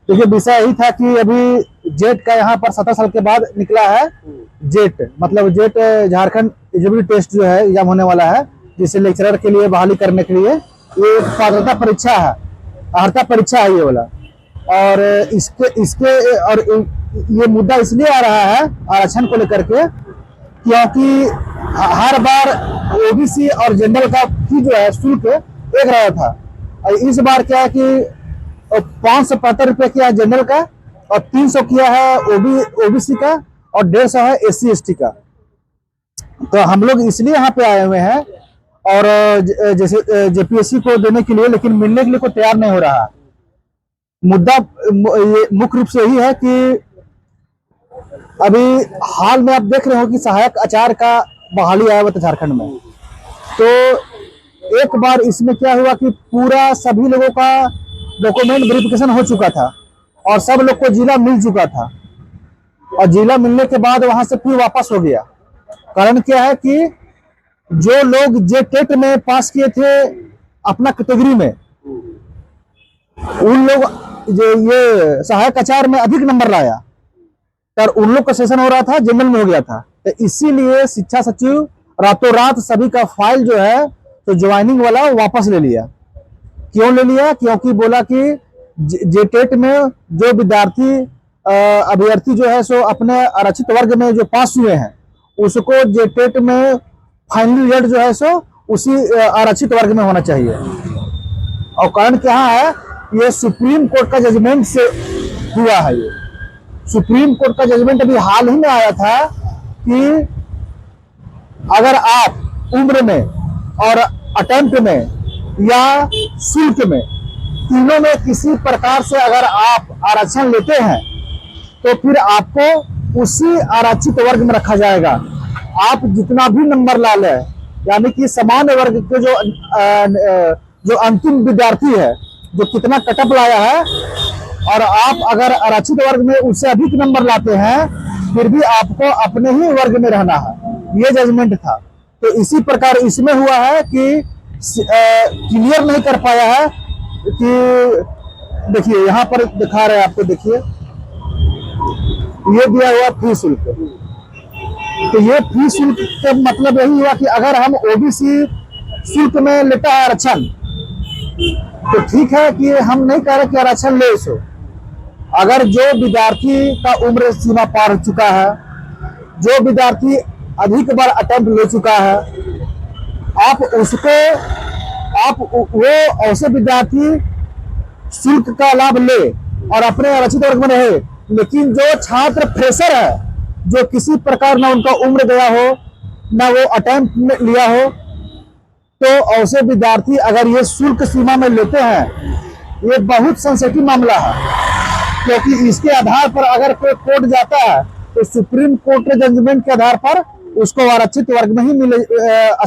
देखिए विषय यही था कि अभी जेट का यहाँ पर 17 साल के बाद निकला है जेट, मतलब जेट झारखंड एलिजिबिलिटी टेस्ट जो है एग्जाम होने वाला है, जिसे लेक्चरर के लिए बहाली करने के लिए ये पात्रता परीक्षा है, अर्हता परीक्षा है ये वाला। और इसके इसके और ये मुद्दा इसलिए आ रहा है आरक्षण को लेकर के, क्योंकि हर बार ओबीसी और जनरल का फी जो है शुल्क एक रहा था, और इस बार क्या है कि 575 रुपये किया है जनरल का, और 300 किया है ओबीसी का, और 150 है SC/ST का। तो हम लोग इसलिए यहाँ पे आए हुए हैं, और जैसे जेपीएससी को देने के लिए, लेकिन मिलने के लिए कोई तैयार नहीं हो रहा। मुद्दा मुख्य रूप से यही है कि अभी हाल में आप देख रहे हो कि सहायक आचार्य का बहाली आया हुआ था झारखंड में। तो एक बार इसमें क्या हुआ कि पूरा सभी लोगों का डॉक्यूमेंट वेरिफिकेशन हो चुका था और सब लोग को जिला मिल चुका था, और जिला मिलने के बाद वहां से फिर वापस हो गया। कारण क्या है कि जो लोग जे टेट में पास किए थे अपना कैटेगरी में, उन लोग जो ये सहायक आचार्य में अधिक नंबर लाया, और उन लोग का सेशन हो रहा था जनरल में हो गया था। तो इसीलिए शिक्षा सचिव रातों रात सभी का फाइल जो है तो ज्वाइनिंग वाला वापस ले लिया। क्यों ले लिया? क्योंकि बोला कि जेटेट में जो विद्यार्थी अभ्यर्थी जो है सो अपने आरक्षित वर्ग में जो पास हुए हैं, उसको जेटेट में फाइनल रिजल्ट जो है सो उसी आरक्षित वर्ग में होना चाहिए। और कारण क्या है, ये सुप्रीम कोर्ट का जजमेंट से हुआ है। ये सुप्रीम कोर्ट का जजमेंट अभी हाल ही में आया था कि अगर आप उम्र में और अटेम्प्ट में या शुल्क में, तीनों में किसी प्रकार से अगर आप आरक्षण लेते हैं तो फिर आपको उसी आरक्षित वर्ग में रखा जाएगा। आप जितना भी नंबर ला लें, यानी कि सामान्य वर्ग के जो अंतिम विद्यार्थी है, जो कितना कटअप लाया है, और आप अगर आरक्षित वर्ग में उससे अधिक नंबर लाते हैं, फिर भी आपको अपने ही वर्ग में रहना है। ये जजमेंट था। तो इसी प्रकार इसमें हुआ है कि क्लियर नहीं कर पाया है कि देखिए यहाँ पर दिखा रहे हैं आपको, देखिए ये दिया हुआ फी शुल्क। तो ये फी शुल्क का मतलब यही हुआ कि अगर हम ओबीसी शुल्क में लेता है आरक्षण, तो ठीक है कि हम नहीं कह रहे कि आरक्षण ले सो। अगर जो विद्यार्थी का उम्र सीमा पार हो चुका है, जो विद्यार्थी अधिक बार अटेम्प्ट ले चुका है, आप वो ऐसे विद्यार्थी शुल्क का लाभ ले और अपने आरक्षित वर्ग में रहे। लेकिन जो छात्र फ्रेशर है, जो किसी प्रकार ना उनका उम्र गया हो, ना वो अटेम्प्ट में लिया हो, तो ऐसे विद्यार्थी अगर ये शुल्क सीमा में लेते हैं, ये बहुत सेंसिटिव मामला है। क्योंकि इसके आधार पर अगर कोई कोर्ट जाता है तो सुप्रीम कोर्ट के जजमेंट के आधार पर उसको आरक्षित वर्ग में ही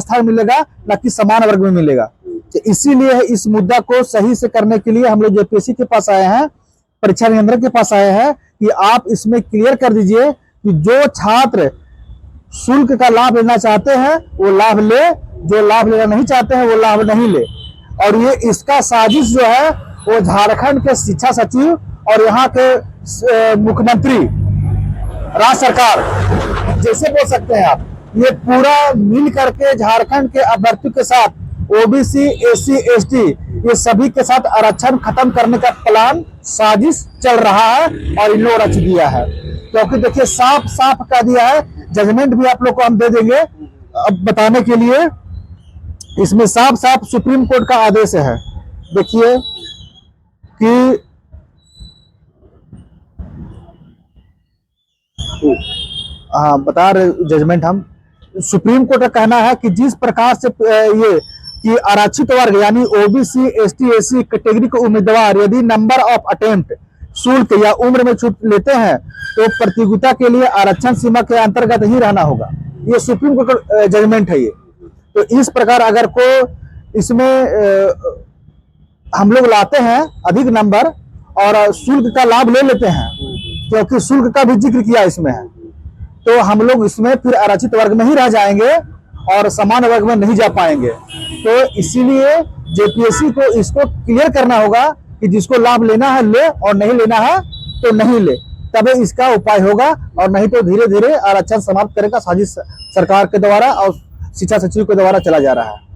स्थान मिलेगा, न कि समान वर्ग में मिलेगा। तो इसीलिए इस मुद्दा को सही से करने के लिए हम लोग जेपीएससी के पास आए हैं, परीक्षा नियंत्रक के पास आए हैं कि आप इसमें क्लियर कर दीजिए कि जो छात्र शुल्क का लाभ लेना चाहते हैं वो लाभ ले, जो लाभ लेना नहीं चाहते हैं वो लाभ नहीं ले। और ये इसका साजिश जो है वो झारखंड के शिक्षा सचिव और यहाँ के मुख्यमंत्री, राज्य सरकार जैसे बोल सकते हैं आप, ये पूरा मिल करके झारखंड के अभ्यर्थियों के साथ ओबीसी, एससी, एसटी, ये सभी के साथ आरक्षण खत्म करने का प्लान साजिश चल रहा है, और इन लोगों ने रच दिया है। क्योंकि देखिए साफ साफ कह दिया है, जजमेंट भी आप लोग को हम दे देंगे अब बताने के लिए। इसमें साफ साफ सुप्रीम कोर्ट का आदेश है, देखिए कि हाँ बता रहे जजमेंट हम, सुप्रीम कोर्ट का कहना है कि जिस प्रकार से ये कि आरक्षित वर्ग यानी ओबीसी, एसटी, एससी कैटेगरी के उम्मीदवार यदि नंबर ऑफ अटेम्प्ट, शुल्क या उम्र में छूट लेते हैं तो प्रतियोगिता के लिए आरक्षण सीमा के अंतर्गत ही रहना होगा। ये सुप्रीम कोर्ट का जजमेंट है ये। तो इस प्रकार अगर को इसमें हम लोग लाते हैं अधिक नंबर और शुल्क का लाभ ले लेते हैं, क्योंकि शुल्क का भी जिक्र किया इसमें है, तो हम लोग इसमें फिर आरक्षित वर्ग में ही रह जाएंगे और समान वर्ग में नहीं जा पाएंगे। तो इसीलिए जेपीएससी को इसको क्लियर करना होगा कि जिसको लाभ लेना है ले और नहीं लेना है तो नहीं ले, तभी इसका उपाय होगा। और नहीं तो धीरे धीरे आरक्षण समाप्त करेगा साजिश सरकार के द्वारा और शिक्षा सचिव के द्वारा चला जा रहा है।